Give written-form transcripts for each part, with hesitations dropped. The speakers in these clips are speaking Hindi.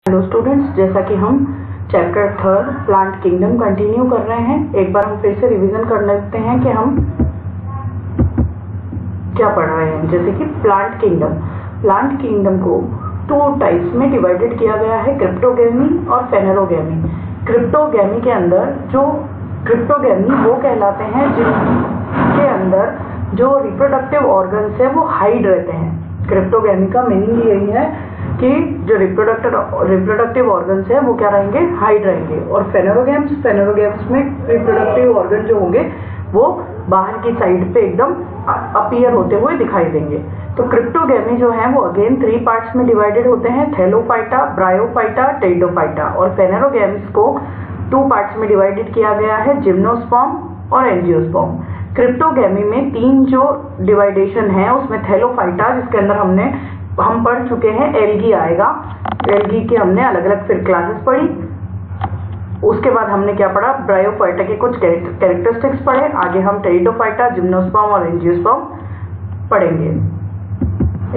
हेलो स्टूडेंट्स, जैसा कि हम चैप्टर 3 प्लांट किंगडम कंटिन्यू कर रहे हैं, एक बार हम फिर से रिवीजन कर लेते हैं कि हम क्या पढ़ रहे हैं। जैसे कि प्लांट किंगडम को 2 टाइप्स में डिवाइडेड किया गया है, क्रिप्टोगेमी और फेनेरोगेमी। क्रिप्टोगेमी के अंदर क्रिप्टोगेमी वो कहलाते हैं जिनके अंदर जो रिप्रोडक्टिव ऑर्गन्स है वो हाइड रहते हैं। क्रिप्टोगेमी का मीनिंग यही है कि जो रिप्रोडक्टिव ऑर्गन्स है वो क्या रहेंगे, हाइड रहेंगे। और फेनेरोगेम्स में रिप्रोडक्टिव ऑर्गन जो होंगे वो बाहर की साइड पे एकदम अपीयर होते हुए दिखाई देंगे। तो क्रिप्टोगेमी जो है वो अगेन 3 पार्ट्स में डिवाइडेड होते हैं, थैलोफाइटा, ब्रायोफाइटा, टेरिडोफाइटा। और फेनेरोगेम्स को 2 पार्ट्स में डिवाइडेड किया गया है, जिम्नोस्पर्म और एंजियोस्पर्म। क्रिप्टोगेमी में 3 जो डिवाइडेशन है उसमें थैलोफाइटा, जिसके अंदर हम पढ़ चुके हैं, एल्गी आएगा। एल्गी के हमने अलग अलग फिर क्लासेस पढ़ी। उसके बाद हमने क्या पढ़ा, ब्रायोफाइटा के कुछ कैरेक्टरिस्टिक्स पढ़े। आगे हम टेरिडोफाइटा, जिम्नोस्पर्म और एंजियोस्पर्म पढ़ेंगे।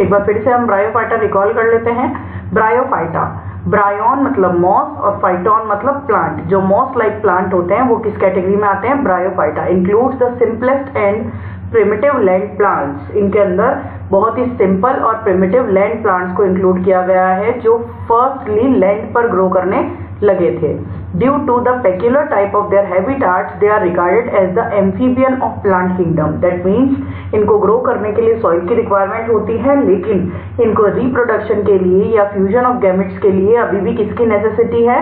एक बार फिर से हम ब्रायोफाइटा रिकॉल कर लेते हैं। ब्रायोफाइटा, ब्रायोन मतलब मॉस और फाइटोन मतलब प्लांट। जो मॉस लाइक प्लांट होते हैं वो किस कैटेगरी में आते हैं, bryophyta. Includes the simplest and primitive land plants. इनके अंदर बहुत ही सिंपल और प्रिमिटिव लैंड प्लांट्स को इंक्लूड किया गया है जो फर्स्टली लैंड पर ग्रो करने लगे थे। Due to the peculiar type of their habitats they are regarded as the amphibian of plant kingdom. That means इनको ग्रो करने के लिए सॉइल की रिक्वायरमेंट होती है, लेकिन इनको रिप्रोडक्शन के लिए या फ्यूजन ऑफ गैमेट्स के लिए अभी भी किसकी नेसेसिटी है,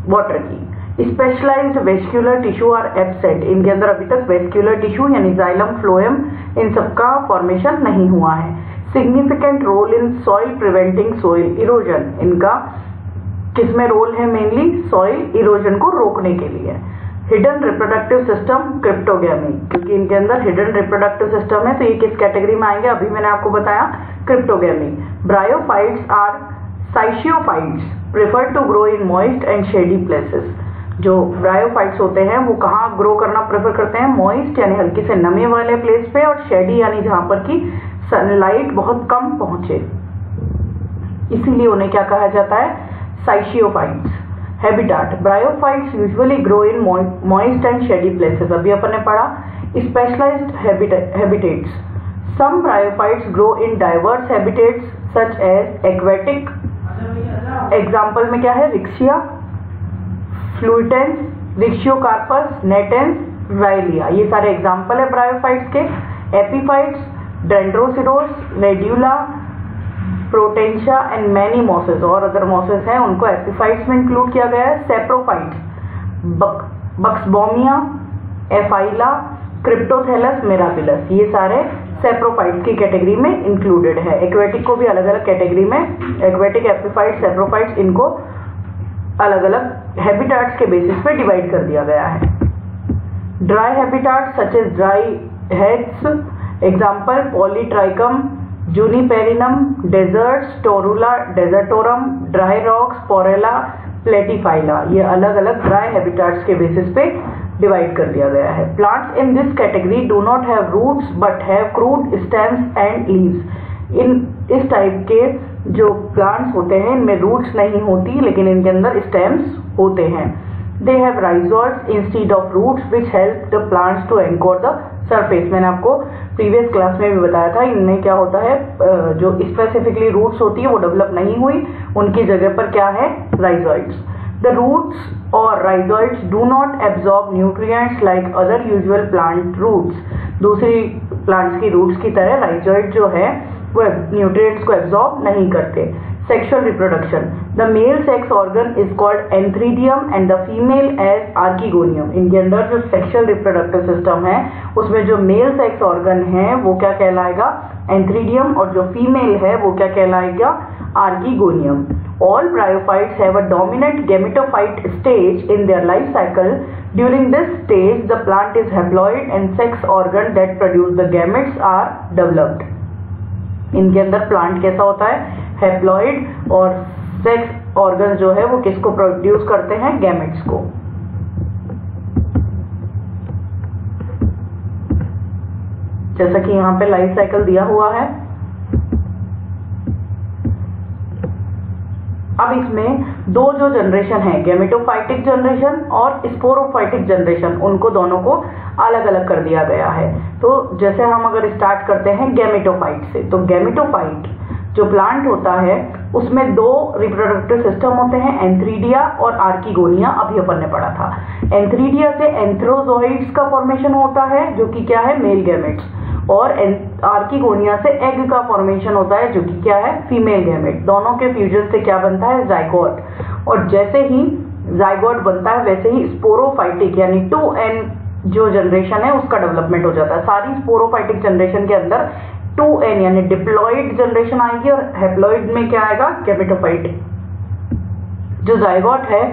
वाटर की। Specialised vascular tissue are absent. इनके अंदर अभी तक वेस्क्यूलर टिश्यू यानी जाइलम, फ्लोएम, इन सबका फॉर्मेशन नहीं हुआ है। Significant role in soil preventing soil erosion. इनका किसमें रोल है, मेनली सॉइल इरोजन को रोकने के लिए। हिडन रिप्रोडक्टिव सिस्टम क्रिप्टोगेमी, क्योंकि इनके अंदर हिडन रिप्रोडक्टिव सिस्टम है तो ये किस कैटेगरी में आएंगे, अभी मैंने आपको बताया, cryptogamy. Bryophytes are sciophytes, prefer to grow in moist and shady places. जो ब्रायोफाइट्स होते हैं वो कहाँ ग्रो करना प्रेफर करते हैं, मॉइस्ट यानी हल्की से नमी वाले प्लेस पे, और शेडी यानी जहां पर की सनलाइट बहुत कम पहुंचे, इसीलिए उन्हें क्या कहा जाता है, sciophytes. Habitat, bryophytes usually grow in moist and shady places. अभी अपन ने पढ़ा specialized habitats. Some bryophytes grow in diverse habitats such as aquatic. Example में क्या है, रिक्शिया, फ्लूटेंस, रिक्शियोकार्पस, नेटेंस, राइलिया, ये सारे एग्जाम्पल है ब्रायोफाइट्स के। एपीफाइट्स, डेंड्रोसिडोस, रेड्यूला, प्रोटेंशिया एंड मैनी मॉसेस, और अदर मॉसेस हैं उनको एपीफाइट्स में इंक्लूड किया गया है। सेप्रोफाइट्स, बक्सबोमिया, एफाइला, क्रिप्टोथेलस, मिराबिलस, ये सारे सेप्रोफाइट्स की कैटेगरी में इंक्लूडेड है। एक्वेटिक को भी अलग अलग कैटेगरी में, एक्वेटिक, एपीफाइट्स, सेप्रोफाइट्स, इनको अलग अलग हैबिटाट्स के बेसिस पे डिवाइड कर दिया गया है। Dry habitats such as dry heads, example polytrichum, juniperinum, deserts, torula, desertorum, dry rocks, porella, platyphylla, ये अलग अलग ड्राई हैबिटाट्स के बेसिस पे डिवाइड कर दिया गया है। Plants in this category do not have roots but have crude stems and leaves. इस टाइप के जो प्लांट्स होते हैं इनमें रूट्स नहीं होती, लेकिन इनके अंदर स्टेम्स होते हैं। They have rhizoids instead of roots which help the plants to anchor the surface. मैंने आपको प्रीवियस क्लास में भी बताया था, इनमें क्या होता है, जो स्पेसिफिकली रूट्स होती है वो डेवलप नहीं हुई, उनकी जगह पर क्या है, राइजोइड्स। द रूट्स और rhizoids do not absorb nutrients like other usual plant roots. दूसरी प्लांट्स की रूट्स की तरह राइजोइड जो है वो न्यूट्रिएंट्स को एब्जॉर्ब नहीं करते। Sexual reproduction, the male sex organ is called antheridium and the female as archegonium. इनके अंदर जो सेक्सुअल रिप्रोडक्टिव सिस्टम है उसमें जो मेल सेक्स ऑर्गन है वो क्या कहलाएगा, एंथ्रीडियम, और जो फीमेल है वो क्या कहलाएगा, archegonium. All bryophytes have a dominant gametophyte stage in their life cycle. During this stage, the plant is haploid and sex organ that produce the gametes are developed. इनके अंदर प्लांट कैसा होता है, हैप्लॉइड, और सेक्स ऑर्गन जो है वो किसको प्रोड्यूस करते हैं, गैमेट्स को। जैसा कि यहाँ पे लाइफ साइकिल दिया हुआ है। अब इसमें दो जो जनरेशन है, गैमेटोफाइटिक जनरेशन और स्पोरोफाइटिक जनरेशन, उनको दोनों को अलग अलग कर दिया गया है। तो जैसे हम अगर स्टार्ट करते हैं गैमेटोफाइट से, तो गैमेटोफाइट जो प्लांट होता है उसमें दो रिप्रोडक्टिव सिस्टम होते हैं, एंथ्रीडिया और आर्किगोनिया। अभी अपन ने पढ़ा था एंथ्रीडिया से एंथ्रोजोइड्स का फॉर्मेशन होता है जो कि क्या है, मेल गैमेट्स, और आर्किगोनिया से एग का फॉर्मेशन होता है जो कि क्या है, फीमेल गैमेट। दोनों के फ्यूजन से क्या बनता है, जाइगोट। और जैसे ही जाइगोट बनता है वैसे ही स्पोरोफाइटिक यानी 2n जो जनरेशन है उसका डेवलपमेंट हो जाता है। सारी स्पोरोफाइटिक जनरेशन के अंदर 2n यानी डिप्लॉइड जनरेशन आएगी और हैप्लॉइड में क्या आएगा, गैमेटोफाइट। जो जाइगोट है,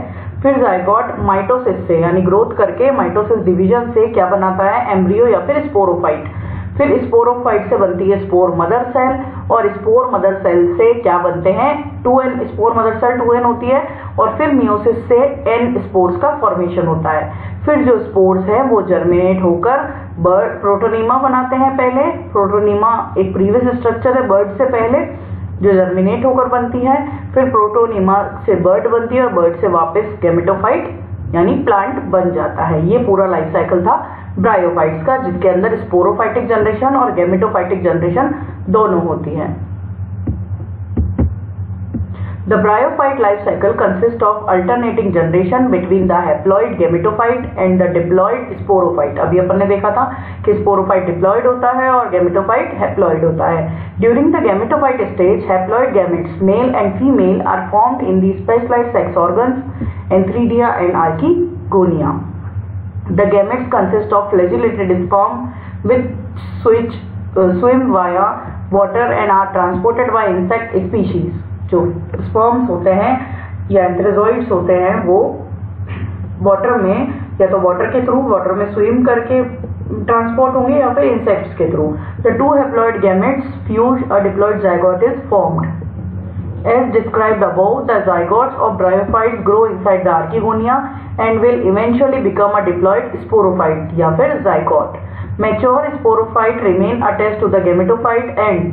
फिर जाइगोट माइटोसिस से यानी ग्रोथ करके माइटोसिस डिवीजन से क्या बनाता है, एम्ब्रियो या फिर स्पोरोफाइट। फिर स्पोरोफाइट से बनती है स्पोर मदर सेल, और स्पोर मदर सेल से क्या बनते हैं, 2n spore mother cell 2n होती है, और फिर मियोसिस से n स्पोर्स का फॉर्मेशन होता है। फिर जो स्पोर्स है वो जर्मिनेट होकर बर्ड प्रोटोनीमा बनाते हैं। पहले प्रोटोनीमा एक प्रीवियस स्ट्रक्चर है बर्ड से पहले, जो जर्मिनेट होकर बनती है। फिर प्रोटोनीमा से बर्ड बनती है और बर्ड से वापस गैमेटोफाइट यानी प्लांट बन जाता है। ये पूरा लाइफ साइकिल था ब्रायोफाइट्स का, जिसके अंदर स्पोरोफाइटिक जनरेशन और गैमेटोफाइटिक जनरेशन दोनों होती है। The bryophyte life cycle consists of alternating generation between the haploid gametophyte and the diploid sporophyte। अभी अपन ने देखा था कि स्पोरोफाइट डिप्लॉइड होता है और गैमेटोफाइट हैप्लॉइड होता है। During the gametophyte stage, haploid gametes, male and female, are formed in the specialized sex organs, antheridia and archegonia. The gametes consist of flagellated sperm which swim via water and are transported by insect species। जो स्पर्म्स होते हैं या एंथ्रेजोइड्स होते हैं वो वाटर में, या तो वाटर के थ्रू वाटर में स्विम करके ट्रांसपोर्ट होंगे या फिर इंसेक्ट्स के through. The two haploid gametes fuse a diploid zygote is formed. As described above, the zygotes of bryophytes grow inside the archegonia and will eventually become a diploid sporophyte या फिर zygote. Mature sporophyte remain attached to the gametophyte and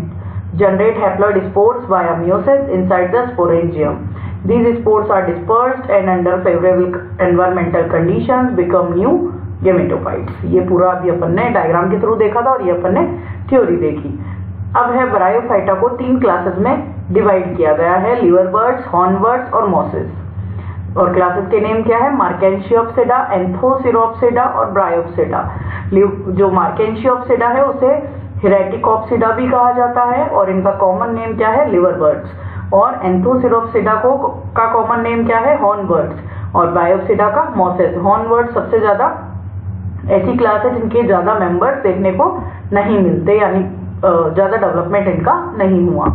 generate haploid spores via meiosis inside the sporangium. These spores are dispersed and under favorable environmental conditions become new gametophytes। ये पूरा अभी अपन ने डायग्राम के थ्रू देखा था और ये अपन ने थ्योरी देखी। अब है ब्रायोफाइटा को 3 क्लासेस में डिवाइड किया गया है, लिवर बर्ड्स, हॉर्न बर्ड्स और मॉसेस। और क्लासेस के नेम क्या है, मार्केंशियोप्सिडा, एंथोसिरोप्सिडा और ब्रायोप्सिडा। जो मार्केंशियोप्सिडा है उसे हिरेटिकोप्सिडा भी कहा जाता है और इनका कॉमन नेम क्या है, लिवर बर्ड्स। और एंथोसिरोप्सिडा का कॉमन नेम क्या है, हॉर्न बर्ड्स, और ब्रायोप्सिडा का मॉसेस। हॉर्न बर्ड्स सबसे ज्यादा ऐसी क्लास है जिनके ज्यादा मेंबर्स देखने को नहीं मिलते, यानी ज्यादा डेवलपमेंट इनका नहीं हुआ।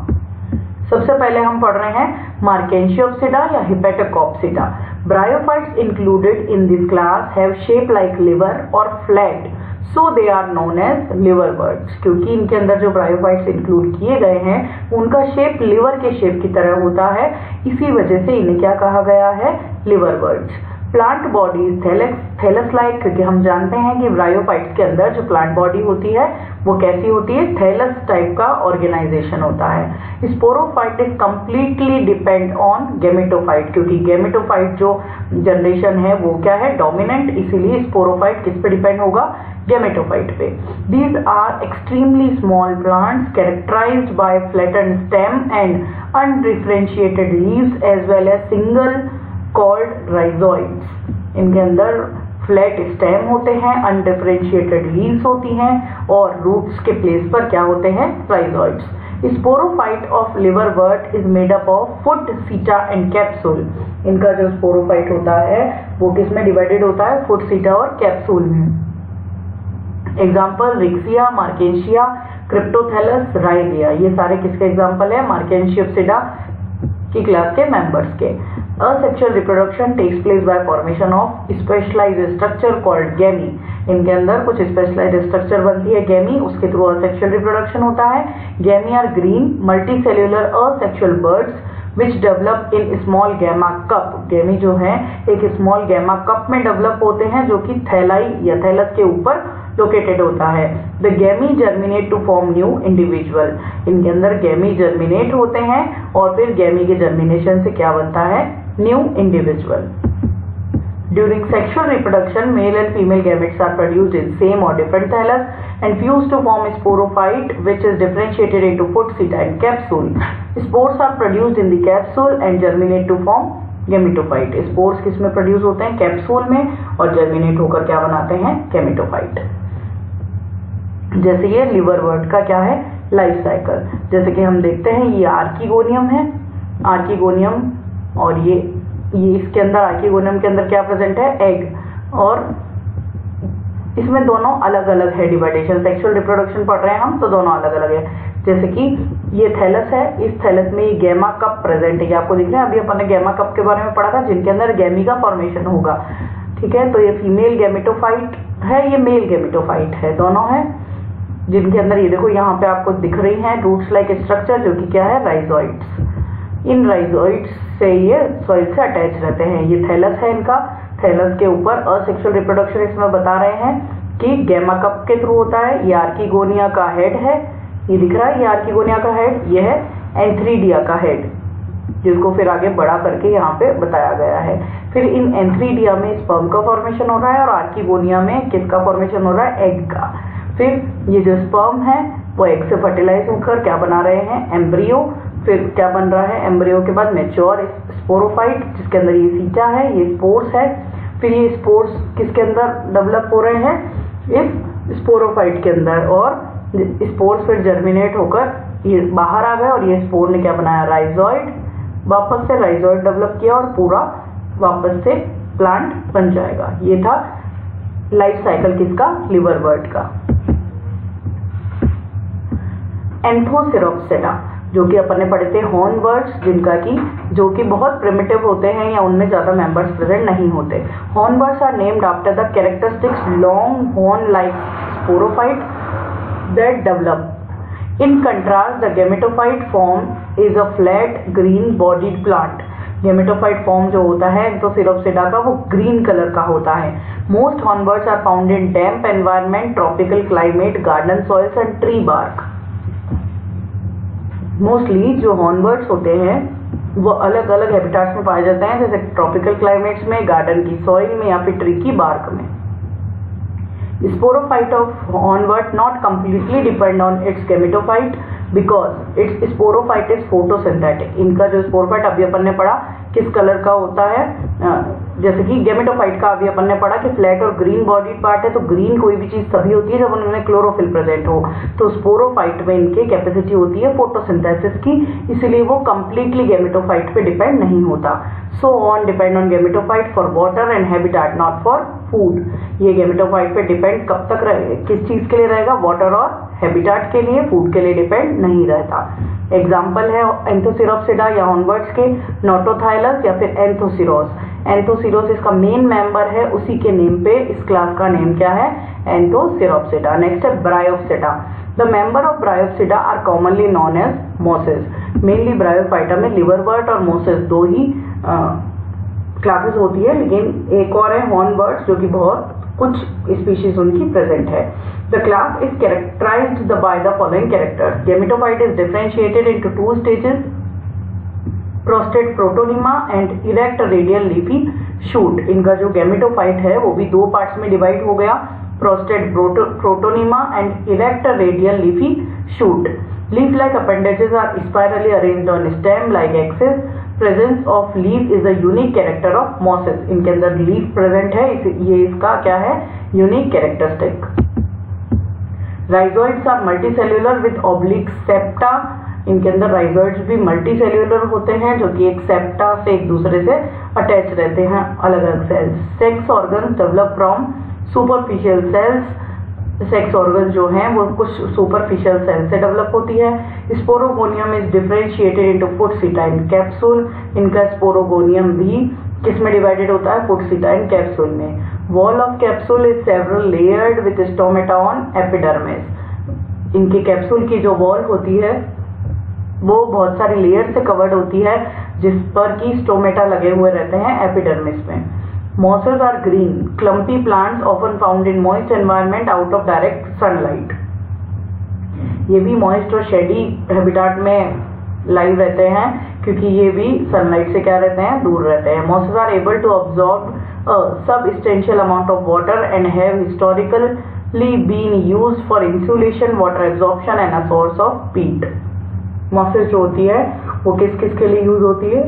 सबसे पहले हम पढ़ रहे हैं मार्केंशियोप्सिडा या hepaticopsida. Bryophytes included in this class have shape like liver और flat, so they are known as liver birds. क्योंकि इनके अंदर जो ब्रायोफाइट्स इंक्लूड किए गए हैं उनका शेप लिवर के शेप की तरह होता है, इसी वजह से इन्हें क्या कहा गया है, liverworts. Plant body thallus like, क्योंकि हम जानते हैं कि ब्रायोफाइट्स के अंदर जो प्लांट बॉडी होती है वो कैसी होती है, थैलस टाइप का ऑर्गेनाइजेशन होता है। Sporophyte is completely depend on gametophyte, क्योंकि गैमेटोफाइट जो जनरेशन है वो क्या है, डोमिनेंट, इसीलिए स्पोरोफाइट किस पे डिपेंड होगा, गैमेटोफाइट पे। These are extremely small plants characterised by flattened stem and undifferentiated leaves as well as single celled rhizoids. इनके अंदर फ्लैट स्टेम होते हैं, अनडिफरेंशिएटेड लीव्स होती हैं और रूट्स के प्लेस पर क्या होते हैं, rhizoids. Sporophyte of liver bird is made up of foot, सीटा एंड कैप्सूल। इनका जो स्पोरोफाइट होता है वो किस में डिवाइडेड होता है, फुट, सीटा और कैप्सूल में। एग्जाम्पल रिक्सिया, मार्केंशिया, क्रिप्टोथैलस, राइबिया, ये सारे किसके एग्जाम्पल है, मार्केंशियोप्सिडा की क्लास के मेंबर्स के। Asexual reproduction takes place by formation of specialized structure called gamete। इनके अंदर कुछ स्पेशलाइज्ड स्ट्रक्चर बनती है गैमी, उसके थ्रू असेक्सुअल रिप्रोडक्शन होता है। Gemmae are green multicellular asexual birds which develop in small gemma cup. Gemmae जो है एक स्मॉल गैमा कप में डेवलप होते हैं जो कि थैलाई या थैलस के ऊपर लोकेटेड होता है। The gemmae germinate to form new individual. इनके अंदर गैमी जर्मिनेट होते हैं और फिर गैमी के जर्मिनेशन से क्या बनता है, new individual. During sexual reproduction, male and female gametes are produced in same or different thallus and fused to form sporophyte, which is differentiated into foot, seta and capsule. Spores are produced in the capsule and germinate to form gametophyte. Spores किस में प्रोड्यूस होते हैं, कैप्सूल में, और जर्मिनेट होकर क्या बनाते हैं, gametophyte। जैसे ये लिवरवर्ट का क्या है, लाइफ साइकिल। जैसे कि हम देखते हैं ये आर्किगोनियम है, आर्किगोनियम, और ये इसके अंदर आर्किगोनियम के अंदर क्या प्रेजेंट है, एग, और इसमें दोनों अलग अलग है डिवाइडेशन। सेक्सुअल रिप्रोडक्शन पढ़ रहे हैं हम तो दोनों अलग अलग है। जैसे कि ये थैलस है, इस थैलस में ये गैमा कप प्रेजेंट है, आपको दिख रहा है। अभी अपन ने गैमा कप के बारे में पढ़ा था जिनके अंदर गैमी का फॉर्मेशन होगा, ठीक है। तो ये फीमेल गैमेटोफाइट है, ये मेल गैमेटोफाइट है, दोनों है जिनके अंदर ये देखो यहाँ पे आपको दिख रही है रूट्स लाइक स्ट्रक्चर जो कि क्या है, राइजोइड्स। इन राइजोइड्स से ये सॉइल से अटैच रहते हैं। ये थैलस है इनका, थैलस के ऊपर असेक्सुअल रिप्रोडक्शन इसमें बता रहे हैं कि गैमा कप के थ्रू होता है। ये आर्किगोनिया का हेड है, ये दिख रहा है, ये आर्किगोनिया का हेड, ये है एंथ्रीडिया का हेड, जिसको फिर आगे बड़ा करके यहाँ पे बताया गया है। फिर इन एंथ्रीडिया में स्पर्म का फॉर्मेशन हो रहा है और आर्किगोनिया में किसका फॉर्मेशन हो रहा है, एग का। फिर ये जो स्पर्म है वो एग से फर्टिलाइज होकर क्या बना रहे हैं, एम्ब्रियो। फिर क्या बन रहा है, एम्ब्रियो के बाद मैच्योर स्पोरोफाइट जिसके अंदर ये सीटा है, ये स्पोर्स है। फिर ये स्पोर्स किसके अंदर डेवलप हो रहे हैं, इस स्पोरोफाइट के अंदर, और स्पोर्स फिर जर्मिनेट होकर ये बाहर आ गए और ये स्पोर ने क्या बनाया, राइजोइड। वापस से राइजोइड डेवलप किया और पूरा वापस से प्लांट बन जाएगा। ये था लाइफ साइकिल किसका, लिवरवर्ट का। एंथोसिरोप्सिडा जो कि अपन ने पढ़े थे हॉर्नबर्ड्स, जिनका कि जो कि बहुत प्रिमिटिव होते हैं या उनमें ज्यादा मेंबर्स प्रेजेंट नहीं होते। Hornbirds are named after the characteristics long horn like sporophyte that develop. In contrast the gametophyte form is a flat green bodied plant. Gametophyte form जो होता है एंथोसिरोप्सिडा का वो ग्रीन कलर का होता है। Most hornbirds are found in damp environment, tropical climate, garden soils and tree bark. Mostly जो हॉर्नबर्ड्स होते हैं वो अलग अलग हैबिटाट्स में पाए जाते हैं, जैसे ट्रॉपिकल क्लाइमेट्स में, गार्डन की सॉइल में या फिर ट्री की बार्क में। Sporophyte of hornbird not completely depend on its gametophyte because its sporophyte is photosynthetic. इनका जो स्पोरोफाइट अभी अपन ने पढ़ा किस कलर का होता है, जैसे कि गैमेटोफाइट का अभी अपन ने पढ़ा कि फ्लैट और ग्रीन बॉडी पार्ट है, तो ग्रीन कोई भी चीज तभी होती है जब उनमें क्लोरोफिल प्रेजेंट हो। तो स्पोरोफाइट में इनकी कैपेसिटी होती है फोटोसिंथेसिस की, इसलिए वो कंप्लीटली गैमेटोफाइट पे डिपेंड नहीं होता। So on depend on gametophyte for water and habitat not for food. ये गैमेटोफाइट पे डिपेंड कब तक किस चीज के लिए रहेगा, वाटर और हैबिटेट के लिए, फूड के लिए डिपेंड नहीं रहता। एग्जाम्पल है एंथोसिरोप्सिडा या हॉर्नबर्ड्स के नोटोथाइलस या फिर एंथोसिरोस। एंथोसिरोस इसका मेन मेंबर है, उसी के नेम पे इस क्लास का नेम क्या है, एंथोसिरोप्सिडा। नेक्स्ट है Bryopsida. The member of Bryopsida are commonly known as mosses. Mainly Bryophyta में लिवरवर्ट और मोसेस दो ही क्लासेस होती है, लेकिन एक और है हॉर्नबर्ड्स जो कि बहुत कुछ स्पीशीज उनकी प्रेजेंट है। The class is characterized by the following characters. Gametophyte is differentiated into two stages: prostate protonema and erect radial leafy shoot. इनका जो गैमेटोफाइट है वो भी दो पार्ट्स में डिवाइड हो गया, prostate protonema and erect radial leafy shoot. Leaf-like appendages are spirally arranged on stem like axis. Presence of leaf is a unique character of mosses. इनके अंदर leaf present है, ये इसका क्या है, unique characteristic. Rhizoids are multicellular with oblique septa. इनके अंदर राइजोइड्स भी मल्टीसेल्यूलर होते हैं जो कि एक सेप्टा से एक दूसरे से अटैच रहते हैं, अलग अलग cells. Sex organs develop from superficial cells. Sex organ जो हैं वो कुछ सुपरफिशियल सेल से डेवलप होती है। Sporogonium is differentiated into foot, सीटा एंड कैप्सूल। इनका स्पोरोगोनियम भी किस में डिवाइडेड होता है, फुट, सीटा एंड कैप्सूल में। Wall of capsule is several layered with stomata on epidermis. इनकी कैप्सूल की जो वॉल होती है वो बहुत सारी लेयर से कवर्ड होती है जिस पर की स्टोमेटा लगे हुए रहते हैं एपिडर्मिस में। Mosses are green clumpy plants often found in moist environment out of direct sunlight. ये भी मॉइस्ट और शेडी हैबिटाट में लाइव रहते हैं क्योंकि ये भी सनलाइट से क्या रहते हैं, दूर रहते हैं। Mosses are able to absorb substantial amount of water and have historically been used for insulation, water absorption and a source of peat. Mosses जो होती है वो किस किस के लिए यूज होती है?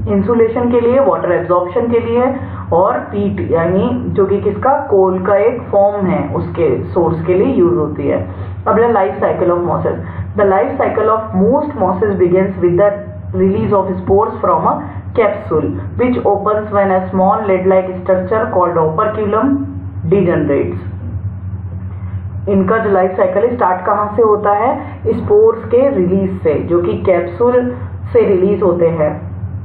इंसुलेशन के लिए, वाटर एब्जॉर्प्शन के लिए और पीट यानी जो कि किसका, कोल का एक फॉर्म है उसके सोर्स के लिए यूज होती है। अब life cycle of mosses. The life cycle of most mosses begins with the release of spores from a capsule which opens when a small lid-like structure called operculum degenerates. इनका जो लाइफ साइकिल स्टार्ट कहाँ से होता है? स्पोर्स के रिलीज से, जो कि कैप्सूल से रिलीज होते हैं।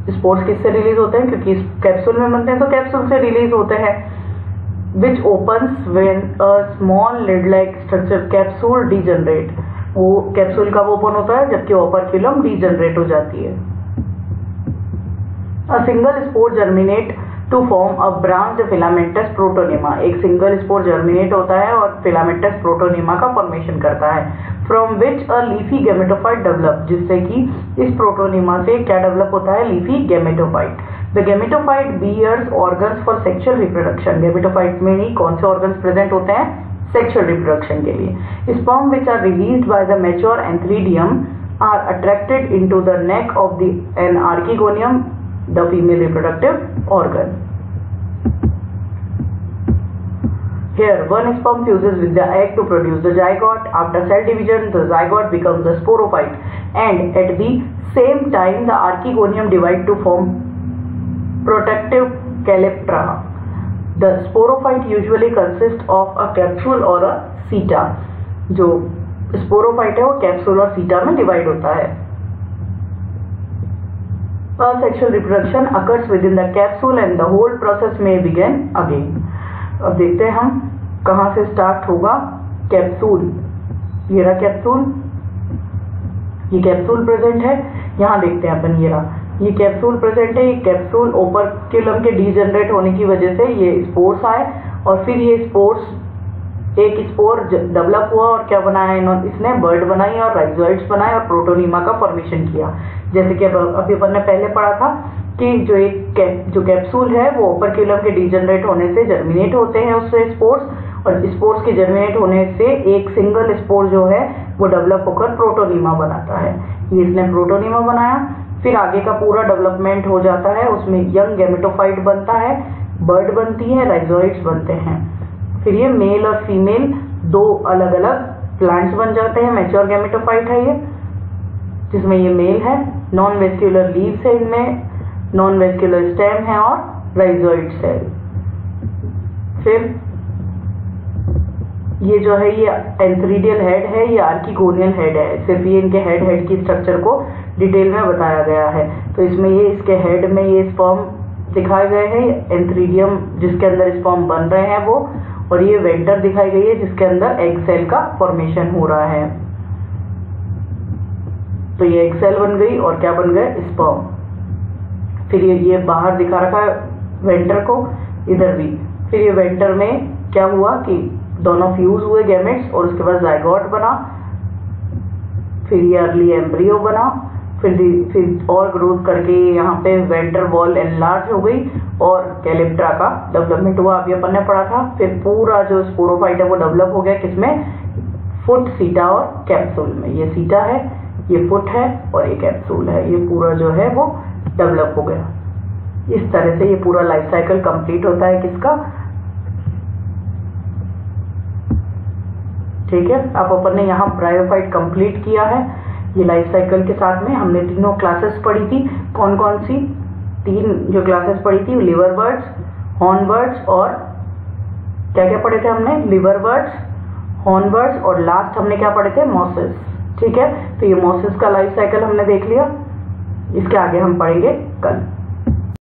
स्पोर्स किससे रिलीज होते हैं? क्योंकि कैप्सूल में बनते हैं तो कैप्सूल से रिलीज होते हैं। Which opens when a small lid like structure capsule degenerate, वो कैप्सूल कब ओपन होता है? जबकि ओपरक्यूलम डीजनरेट हो जाती है। A single spore germinate to form a branch filamentous protonema. एक सिंगल स्पोर जर्मिनेट होता है और फिलामेंटस प्रोटोनिमा का फॉर्मेशन करता है। From which a leafy gametophyte develop, जिससे कि इस प्रोटोनिमा से क्या डेवलप होता है? Leafy gametophyte. The gametophyte bears organs for sexual reproduction. Gametophyte में ही कौन से ऑर्गन्स प्रेजेंट होते हैं? सेक्सुअल रिप्रोडक्शन के लिए। Sperm which are released by the mature antheridium are attracted into the neck of the an archegonium, the female reproductive organ. Here, one sperm fuses with the egg to produce the zygote. After cell division, the zygote becomes the sporophyte, and at the same time, the archegonium divide to form protective calyptra. The sporophyte usually consists of a capsule or a seta. जो sporophyte है वो कैप्सूल और सीटा में डिवाइड होता है। Asexual reproduction occurs within the capsule and the whole process may begin again. अब देखते हैं हम कहाँ से स्टार्ट होगा। कैप्सूल, ये रहा कैप्सूल, ये कैप्सूल प्रेजेंट है। यहाँ देखते हैं अपन, ये रहा, ये कैप्सूल प्रेजेंट है। ये कैप्सूल ओपरक्यूलम के डीजनरेट होने की वजह से ये स्पोर्स आए और फिर ये स्पोर्स, एक स्पोर डेवलप हुआ और क्या बनाया इन्होंने, इसने बर्ड बनाई और राइजोइड्स बनाए और प्रोटोनिमा का फॉर्मेशन किया। जैसे कि अभी अपन ने पहले पढ़ा था कि जो कैप्सूल है वो ओपरक्यूलम के डीजनरेट होने से जर्मिनेट होते हैं उससे स्पोर्स, और स्पोर्स के जर्मिनेट होने से एक सिंगल स्पोर जो है वो डेवलप होकर प्रोटोनिमा बनाता है। ये इसने प्रोटोनिमा बनाया, फिर आगे का पूरा डेवलपमेंट हो जाता है, उसमें यंग गैमेटोफाइट बनता है, बर्ड बनती है, राइजोइड्स बनते हैं। फिर ये मेल और फीमेल दो अलग अलग प्लांट्स बन जाते हैं। मैच्योर गैमेटोफाइट है ये, जिसमें ये मेल है, नॉन वेस्क्यूलर लीव्स है, इनमें नॉन वेस्क्यूलर स्टेम है और राइजोइड सेल। फिर ये जो है ये एंथ्रीडियल हेड है, ये आर्किगोनियल हेड है। सिर्फ ये इनके हेड की स्ट्रक्चर को डिटेल में बताया गया है। तो इसमें ये इसके हेड में ये स्पर्म दिखाए गए हैं, एंथ्रीडियम जिसके अंदर स्पर्म बन रहे हैं वो, और ये वेंटर दिखाई गई है जिसके अंदर एग सेल का फॉर्मेशन हो रहा है। तो ये एग सेल बन गई और क्या बन गए? स्पर्म। फिर ये बाहर दिखा रखा है वेंटर को, इधर भी। फिर ये वेंटर में क्या हुआ कि दोनों फ्यूज हुए गैमेट्स और उसके बाद जाइगोट बना, फिर ये अर्ली एम्ब्रियो बना, फिर और ग्रोथ करके यहाँ पे वेंटर वॉल एनलार्ज हो गई और कैलिप्ट्रा का डेवलपमेंट हुआ, अभी अपन ने पढ़ा था। फिर पूरा जो स्पोरोफाइट है वो डेवलप हो गया किसमें? फुट, सीटा और कैप्सूल में। ये सीटा है, ये फुट है और ये कैप्सूल है। ये पूरा जो है वो डेवलप हो गया। इस तरह से ये पूरा लाइफ साइकिल कंप्लीट होता है किसका? ठीक है, अब अपन ने यहाँ ब्रायोफाइट कंप्लीट किया है। ये लाइफ साइकिल के साथ में हमने तीनों क्लासेस पढ़ी थी। कौन कौन सी? तीन जो क्लासेस पढ़ी थी, लिवर बर्ड्स, हॉर्न बर्ड्स और क्या क्या पढ़े थे हमने? लिवर बर्ड्स, हॉर्न बर्ड्स और लास्ट हमने क्या पढ़े थे? मॉसेस। ठीक है, तो ये मॉसेस का लाइफ साइकिल हमने देख लिया। इसके आगे हम पढ़ेंगे कल।